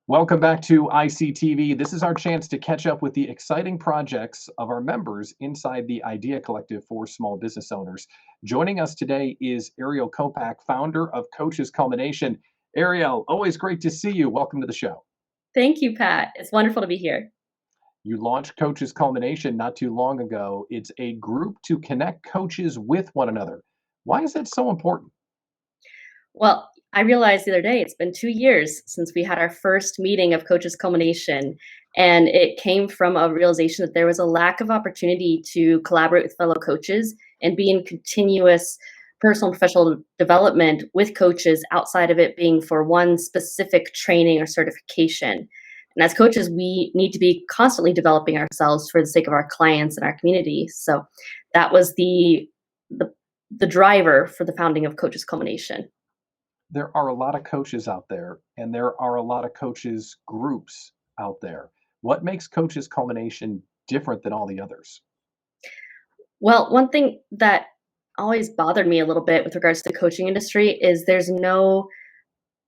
Welcome back to ICTV. This is our chance to catch up with the exciting projects of our members inside the Idea Collective for small business owners. Joining us today is Ariel Kopac, founder of Coaches Culmination. Ariel, always great to see you. Welcome to the show. Thank you, Pat. It's wonderful to be here. You launched Coaches Culmination not too long ago. It's a group to connect coaches with one another. Why is that so important? Well, I realized the other day it's been 2 years since we had our first meeting of Coaches Culmination, and it came from a realization that there was a lack of opportunity to collaborate with fellow coaches and be in continuous personal and professional development with coaches outside of it being for one specific training or certification. And as coaches, we need to be constantly developing ourselves for the sake of our clients and our community. So that was the, the driver for the founding of Coaches Culmination. There are a lot of coaches out there, and there are a lot of coaches groups out there. What makes Coaches Culmination different than all the others? Well, one thing that always bothered me a little bit with regards to the coaching industry is there's no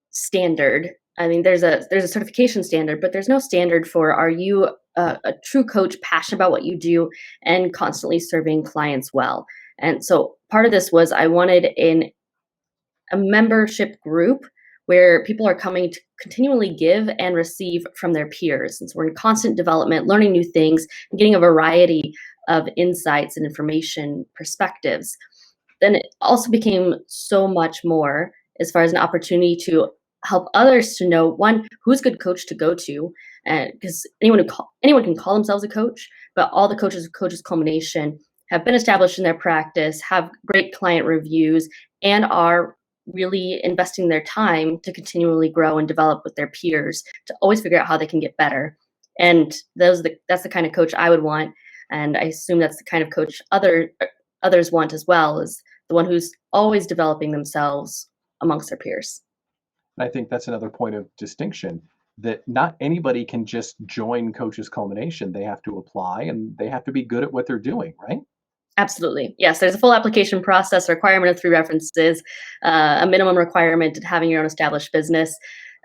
standard. I mean, there's a certification standard, but there's no standard for are you a true coach, passionate about what you do, and constantly serving clients well. And so part of this was I wanted a membership group where people are coming to continually give and receive from their peers. And so we're in constant development, learning new things, and getting a variety of insights and information perspectives. Then it also became so much more as far as an opportunity to help others to know, one, who's a good coach to go to, and because anyone can call themselves a coach, but all the coaches of Coaches Culmination have been established in their practice, have great client reviews, and are really investing their time to continually grow and develop with their peers to always figure out how they can get better. And that's the kind of coach I would want, and I assume that's the kind of coach others want as well, is the one who's always developing themselves amongst their peers. And I think that's another point of distinction that not anybody can just join Coaches Culmination. They have to apply and they have to be good at what they're doing, right? Absolutely. Yes, there's a full application process, a requirement of 3 references, a minimum requirement of having your own established business,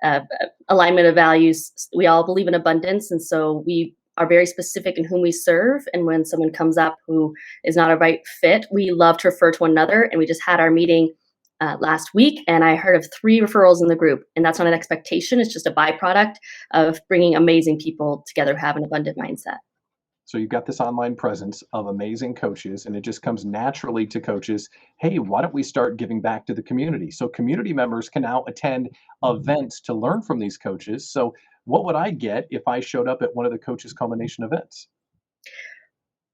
uh, alignment of values. We all believe in abundance, and so we are very specific in whom we serve. And when someone comes up who is not a right fit, we love to refer to one another. And we just had our meeting last week, and I heard of 3 referrals in the group. And that's not an expectation, it's just a byproduct of bringing amazing people together who have an abundant mindset. So you've got this online presence of amazing coaches, and it just comes naturally to coaches. Hey, why don't we start giving back to the community? So community members can now attend events to learn from these coaches. So what would I get if I showed up at one of the Coaches Culmination events?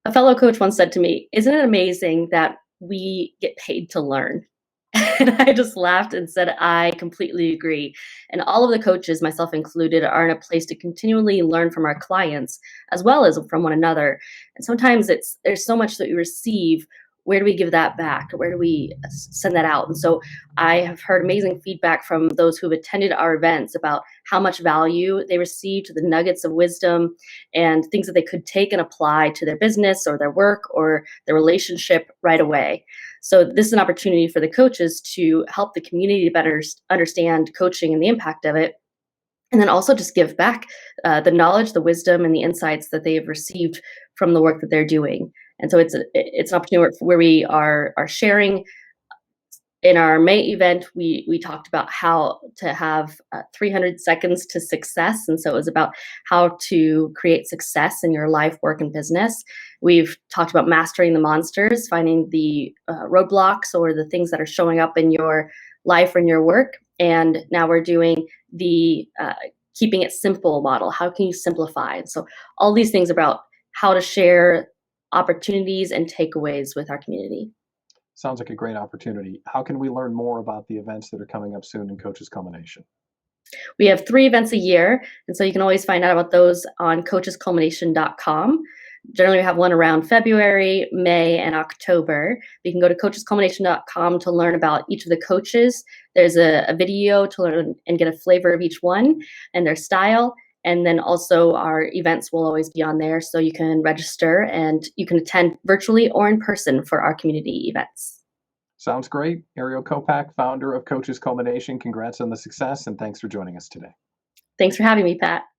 A fellow coach once said to me, "Isn't it amazing that we get paid to learn?" And I just laughed and said, I completely agree. And all of the coaches, myself included, are in a place to continually learn from our clients as well as from one another. And sometimes there's so much that we receive. Where do we give that back? Where do we send that out? And so I have heard amazing feedback from those who have attended our events about how much value they received, the nuggets of wisdom and things that they could take and apply to their business or their work or their relationship right away. So this is an opportunity for the coaches to help the community better understand coaching and the impact of it, and then also just give back the knowledge, the wisdom, and the insights that they have received from the work that they're doing. And so it's an opportunity where we are sharing. In our May event, we talked about how to have 300 seconds to success. And so it was about how to create success in your life, work, and business. We've talked about mastering the monsters, finding the roadblocks or the things that are showing up in your life or in your work. And now we're doing the keeping it simple model. How can you simplify? And so all these things about how to share opportunities and takeaways with our community. Sounds like a great opportunity. How can we learn more about the events that are coming up soon in Coaches Culmination? We have 3 events a year, and so you can always find out about those on coachesculmination.com. Generally, we have one around February, May, and October. You can go to coachesculmination.com to learn about each of the coaches. There's a video to learn and get a flavor of each one and their style. And then also our events will always be on there, so you can register and you can attend virtually or in person for our community events. Sounds great. Ariel Kopac, founder of Coaches Culmination. Congrats on the success, and thanks for joining us today. Thanks for having me, Pat.